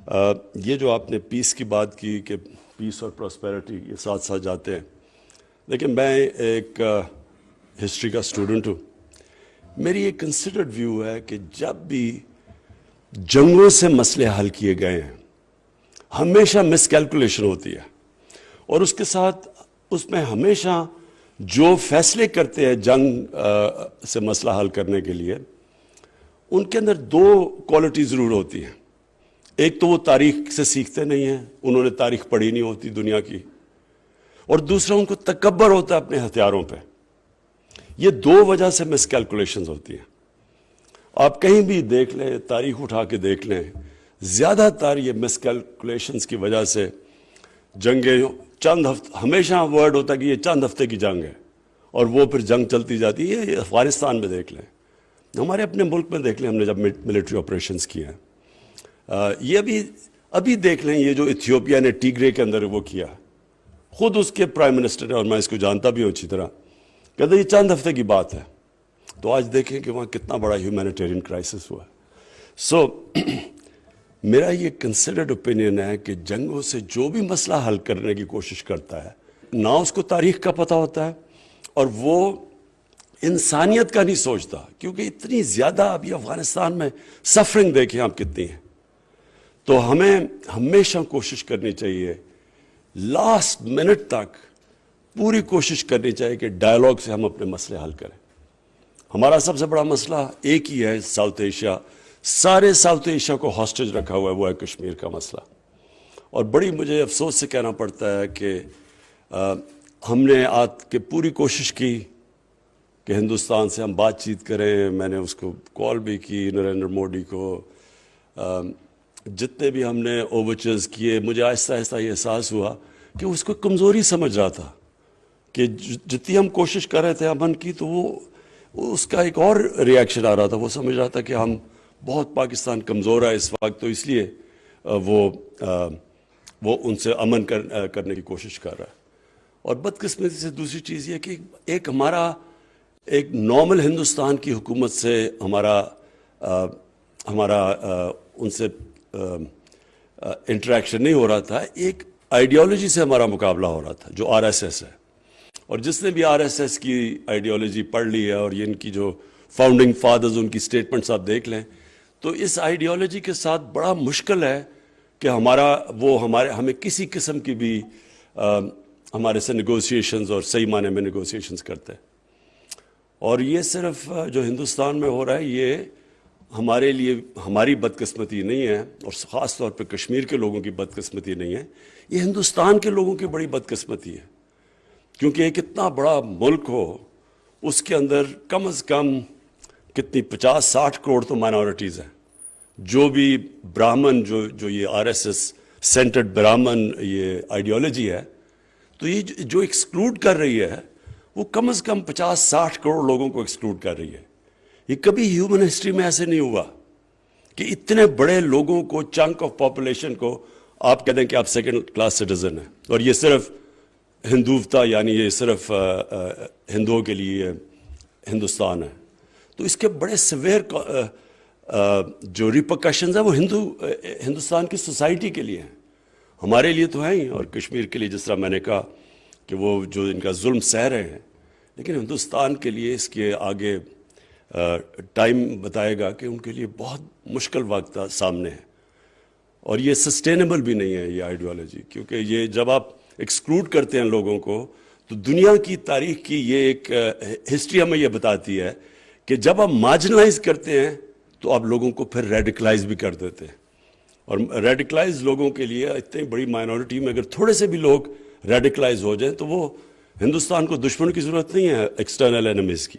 یہ جو آپ نے پیس کی بات کی کہ پیس اور پراسپیرٹی یہ ساتھ ساتھ جاتے ہیں، لیکن میں ایک ہسٹری کا اسٹوڈنٹ ہوں. میری ایک کنسیڈرڈ ویو ہے کہ جب بھی جنگوں سے مسئلے حل کیے گئے ہیں ہمیشہ مس کیلکولیشن ہوتی ہے، اور اس کے ساتھ اس میں ہمیشہ جو فیصلے کرتے ہیں جنگ سے مسئلہ حل کرنے کے لیے ان کے اندر دو کوالٹی ضرور ہوتی ہیں. ایک تو وہ تاریخ سے سیکھتے نہیں ہیں، انہوں نے تاریخ پڑھی نہیں ہوتی دنیا کی، اور دوسرا ان کو تکبر ہوتا ہے اپنے ہتھیاروں پہ. یہ دو وجہ سے مس کیلکولیشنز ہوتی ہیں. آپ کہیں بھی دیکھ لیں، تاریخ اٹھا کے دیکھ لیں، زیادہ تر یہ مس کیلکولیشنز کی وجہ سے جنگیں چند ہفتے، ہمیشہ ورڈ ہوتا ہے کہ یہ چند ہفتے کی جنگ ہے اور وہ پھر جنگ چلتی جاتی ہے. یہ افغانستان میں دیکھ لیں، ہمارے اپنے ملک میں دیکھ لیں، ہم نے جب ملٹری آپریشنز کیے ہیں. یہ ابھی دیکھ لیں، یہ جو ایتھیوپیا نے ٹیگرے کے اندر وہ کیا، خود اس کے پرائم منسٹر نے، اور میں اس کو جانتا بھی ہوں اچھی طرح، کہتے یہ چند ہفتے کی بات ہے. تو آج دیکھیں کہ وہاں کتنا بڑا ہیومینیٹیرین کرائسس ہوا ہے. سو میرا یہ کنسیڈرڈ اوپینین ہے کہ جنگوں سے جو بھی مسئلہ حل کرنے کی کوشش کرتا ہے نہ اس کو تاریخ کا پتہ ہوتا ہے اور وہ انسانیت کا نہیں سوچتا، کیونکہ اتنی زیادہ ابھی افغانستان میں سفرنگ دیکھیں آپ کتنی ہے. تو ہمیں ہمیشہ کوشش کرنی چاہیے، لاسٹ منٹ تک پوری کوشش کرنی چاہیے کہ ڈائلاگ سے ہم اپنے مسئلے حل کریں. ہمارا سب سے بڑا مسئلہ ایک ہی ہے، ساؤتھ ایشیا، سارے ساؤتھ ایشیا کو ہاسٹیج رکھا ہوا ہے، وہ ہے کشمیر کا مسئلہ. اور بڑی مجھے افسوس سے کہنا پڑتا ہے کہ ہم نے آج کے پوری کوشش کی کہ ہندوستان سے ہم بات چیت کریں. میں نے اس کو کال بھی کی نریندر مودی کو، جتنے بھی ہم نے اوورچرز کیے. مجھے آہستہ آہستہ یہ احساس ہوا کہ اس کو کمزوری سمجھ رہا تھا کہ جتنی ہم کوشش کر رہے تھے امن کی، تو وہ اس کا ایک اور ریاکشن آ رہا تھا. وہ سمجھ رہا تھا کہ ہم بہت پاکستان کمزور ہے اس وقت، تو اس لیے وہ ان سے امن کرنے کی کوشش کر رہا ہے. اور بدقسمتی سے دوسری چیز یہ کہ ایک ہمارا ایک نارمل ہندوستان کی حکومت سے ہمارا ان سے انٹریکشن نہیں ہو رہا تھا، ایک آئیڈیالوجی سے ہمارا مقابلہ ہو رہا تھا جو آر ایس ایس ہے. اور جس نے بھی آر ایس ایس کی آئیڈیالوجی پڑھ لی ہے، اور یہ ان کی جو فاؤنڈنگ فادرز ان کی سٹیٹمنٹس آپ دیکھ لیں، تو اس آئیڈیالوجی کے ساتھ بڑا مشکل ہے کہ ہمیں کسی قسم کی بھی ہمارے سے نیگوسیشنز اور صحیح معنی میں نیگوسیشنز کرتے ہیں. اور یہ صرف جو ہندوستان میں ہو رہا ہے یہ ہمارے لیے ہماری بدقسمتی نہیں ہے، اور خاص طور پہ کشمیر کے لوگوں کی بدقسمتی نہیں ہے، یہ ہندوستان کے لوگوں کی بڑی بدقسمتی ہے. کیونکہ ایک اتنا بڑا ملک ہو، اس کے اندر کم از کم کتنی 50-60 کروڑ تو مائنورٹیز ہیں. جو بھی براہمن، جو یہ R S S centred Brahmin یہ آئیڈیالوجی ہے، تو یہ جو ایکسکلوڈ کر رہی ہے وہ کم از کم 50-60 کروڑ لوگوں کو ایکسکلوڈ کر رہی ہے. یہ کبھی ہیومن ہسٹری میں ایسے نہیں ہوا کہ اتنے بڑے لوگوں کو، چنک آف پاپولیشن کو آپ کہہ دیں کہ آپ سیکنڈ کلاس سٹیزن ہیں، اور یہ صرف ہندوتا، یعنی یہ صرف ہندوؤں کے لیے ہندوستان ہے. تو اس کے بڑے سویر جو ریپرکشنز ہیں وہ ہندوستان کی سوسائٹی کے لیے ہیں، ہمارے لیے تو ہیں ہی، اور کشمیر کے لیے جس طرح میں نے کہا کہ وہ جو ان کا ظلم سہ رہے ہیں، لیکن ہندوستان کے لیے اس کے آگے ٹائم بتائے گا کہ ان کے لیے بہت مشکل وقت سامنے ہے. اور یہ سسٹینیبل بھی نہیں ہے یہ آئیڈیالوجی، کیونکہ یہ جب آپ ایکسکلوڈ کرتے ہیں لوگوں کو، تو دنیا کی تاریخ کی یہ ایک ہسٹری ہمیں یہ بتاتی ہے کہ جب آپ مارجنلائز کرتے ہیں تو آپ لوگوں کو پھر ریڈیکلائز بھی کر دیتے ہیں. اور ریڈیکلائز لوگوں کے لیے اتنی بڑی مائنورٹی میں اگر تھوڑے سے بھی لوگ ریڈیکلائز ہو جائیں تو وہ ہندوستان کو دشمن کی ضرورت نہیں ہے ایکسٹرنل اینیمیز کی.